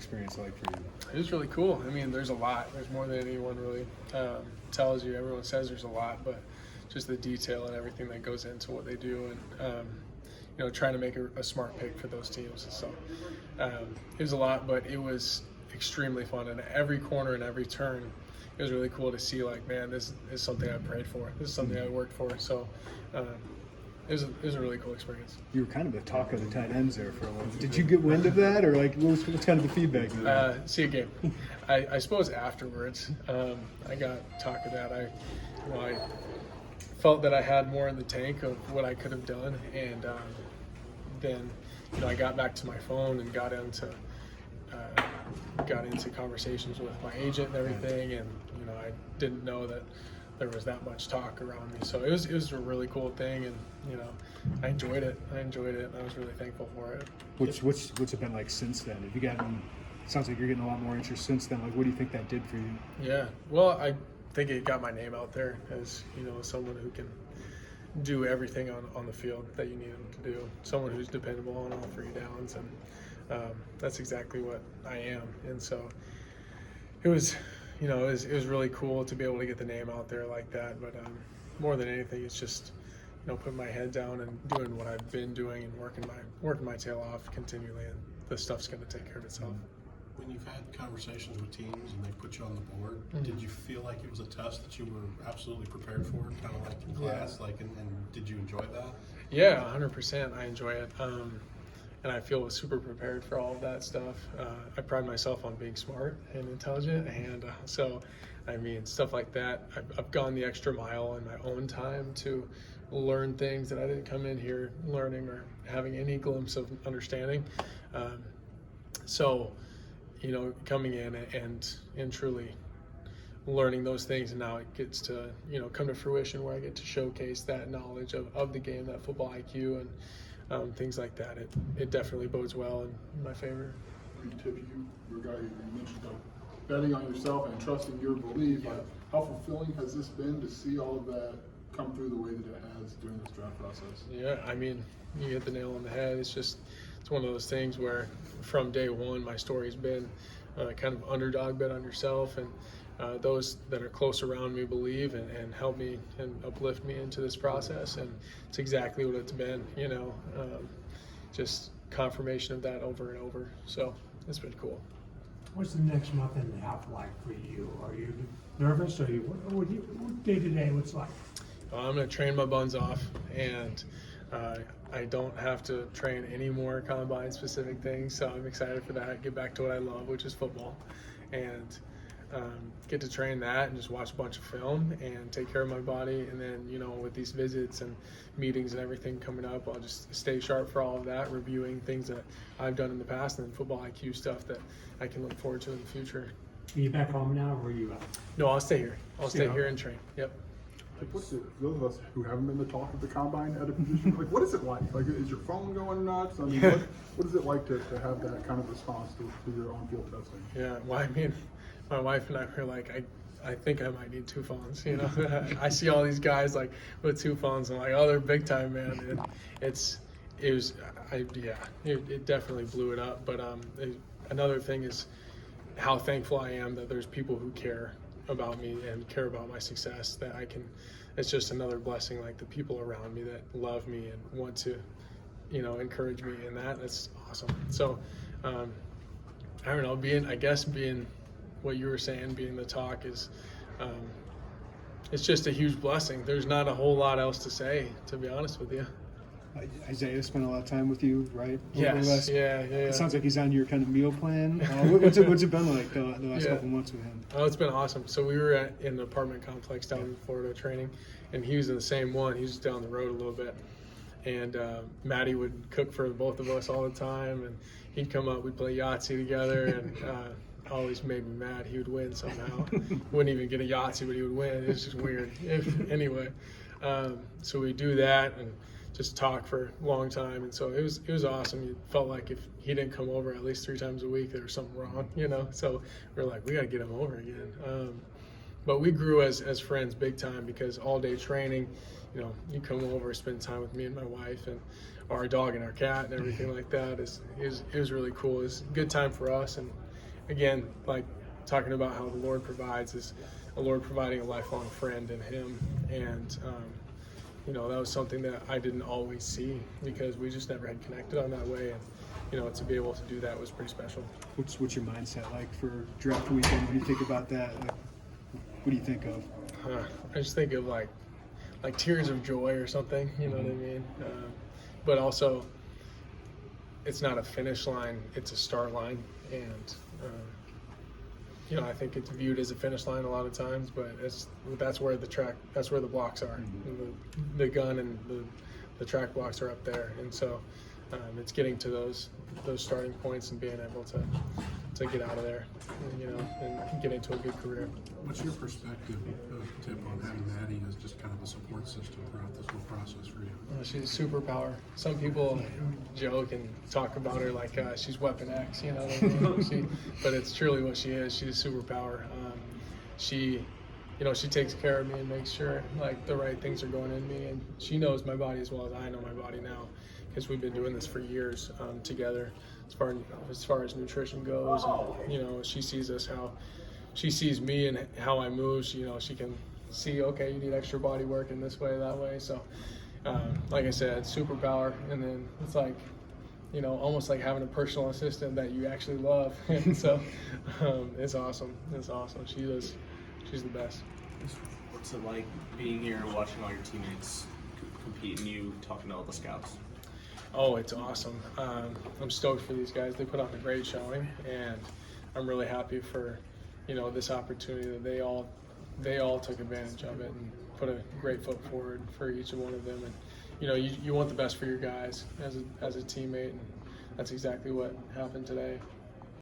experience like for you? It was really cool. I mean, there's a lot. There's more than anyone really tells you. Everyone says there's a lot, but just the detail and everything that goes into what they do, and trying to make a smart pick for those teams. So it was a lot, but it was extremely fun. And every corner and every turn, it was really cool to see, like, man, this is something I prayed for. This is something I worked for. So it was a really cool experience. You were kind of the talk of the tight ends there for a while. Did you get wind of that, or like what's kind of the feedback? See a game. I suppose afterwards, I got talk of that. I felt that I had more in the tank of what I could have done, and then I got back to my phone and got into conversations with my agent and everything, and I didn't know that there was that much talk around me. So it was a really cool thing, and I enjoyed it. And I was really thankful for it. What's it been like since then? Have you gotten? Sounds like you're getting a lot more interest since then. Like, what do you think that did for you? Yeah, well, I think it got my name out there as someone who can do everything on the field that you need him to do. Someone who's dependable on all three downs, and that's exactly what I am. And so it was. It was really cool to be able to get the name out there like that. But more than anything, it's just putting my head down and doing what I've been doing and working my tail off continually, and the stuff's going to take care of itself. When you've had conversations with teams and they put you on the board, did you feel like it was a test that you were absolutely prepared for, kind of like in class? Yeah. And did you enjoy that? Yeah, 100%. I enjoy it. And I feel super prepared for all of that stuff. I pride myself on being smart and intelligent, and so, I mean, stuff like that. I've gone the extra mile in my own time to learn things that I didn't come in here learning or having any glimpse of understanding. So, coming in and truly learning those things, and now it gets to come to fruition where I get to showcase that knowledge of the game, that football IQ, and things like that. It definitely bodes well in my favor. Tip, you mentioned betting on yourself and trusting your belief. Yeah. How fulfilling has this been to see all of that come through the way that it has during this draft process? Yeah, I mean, you hit the nail on the head. It's one of those things where from day one my story's been kind of underdog, bet on yourself, and those that are close around me believe and help me and uplift me into this process, and it's exactly what it's been, just confirmation of that over and over. So it's been cool. What's the next month and a half like for you? Are you nervous? What day to day what's like? I'm going to train my buns off, and I don't have to train any more combine specific things, so I'm excited for that. Get back to what I love, which is football, and get to train that and just watch a bunch of film and take care of my body. And then, with these visits and meetings and everything coming up, I'll just stay sharp for all of that, reviewing things that I've done in the past, and then football IQ stuff that I can look forward to in the future. Are you back home now, or are you out? No, I'll stay here. I'll stay here and train. Yep. What's it, those of us who haven't been the talk of the combine at a position, like, what is it like? Like, is your phone going nuts? I mean, what is it like to have that kind of response to your on-field testing? Yeah, well, I mean, my wife and I were like, I think I might need two phones. I see all these guys like with two phones, and I'm like, oh, they're big time, man. And it definitely blew it up. But another thing is how thankful I am that there's people who care about me and care about my success, that I can. It's just another blessing, like the people around me that love me and want to encourage me, and that's awesome. So I don't know, being what you were saying, being the talk is it's just a huge blessing. There's not a whole lot else to say, to be honest with you. Isaiah spent a lot of time with you, right? Yes. Yeah. It sounds like he's on your kind of meal plan. What's it been like the last couple months with him? Oh, it's been awesome. So we were in an apartment complex down in Florida training, and he was in the same one. He was just down the road a little bit. And Maddie would cook for both of us all the time, and he'd come up, we'd play Yahtzee together, and always made me mad. He would win somehow. Wouldn't even get a Yahtzee, but he would win. It was just weird. Anyway, so we do that and just talk for a long time, and so it was awesome. It felt like if he didn't come over at least 3 times a week, there was something wrong, So we're like, we got to get him over again. But we grew as friends big time, because all day training, you come over, spend time with me and my wife and our dog and our cat and everything like that. It was really cool. It was a good time for us, and again, like talking about how the Lord provides is the Lord providing a lifelong friend in Him, and you know, that was something that I didn't always see because we just never had connected on that way, and you know, to be able to do that was pretty special. What's your mindset like for draft weekend? When you think about that, like, what do you think of? I just think of like tears of joy or something, you know what I mean? But also, it's not a finish line; it's a start line, and you know, I think it's viewed as a finish line a lot of times, but that's where the blocks are. And the gun and the track blocks are up there, and so it's getting to those starting points and being able to get out of there, you know, and get into a good career. What's your perspective, Tip, on having Maddie as just kind of a support system throughout this whole process for you? She's a superpower. Some people joke and talk about her like she's Weapon X, you know what I mean? But it's truly what she is. She's a superpower. She takes care of me and makes sure like the right things are going in me, and she knows my body as well as I know my body now, because we've been doing this for years together as far as nutrition goes. And, you know, she sees how she sees me and how I move. You know, she can see, okay, you need extra body work in this way, that way. So like I said, superpower. And then it's like, you know, almost like having a personal assistant that you actually love. And so it's awesome. It's awesome. She's the best. What's it like being here, watching all your teammates compete, and you talking to all the scouts? Oh, it's awesome. I'm stoked for these guys. They put on a great showing, and I'm really happy for, you know, this opportunity that they all took advantage of it and put a great foot forward for each one of them. And you know, you want the best for your guys as a teammate, and that's exactly what happened today.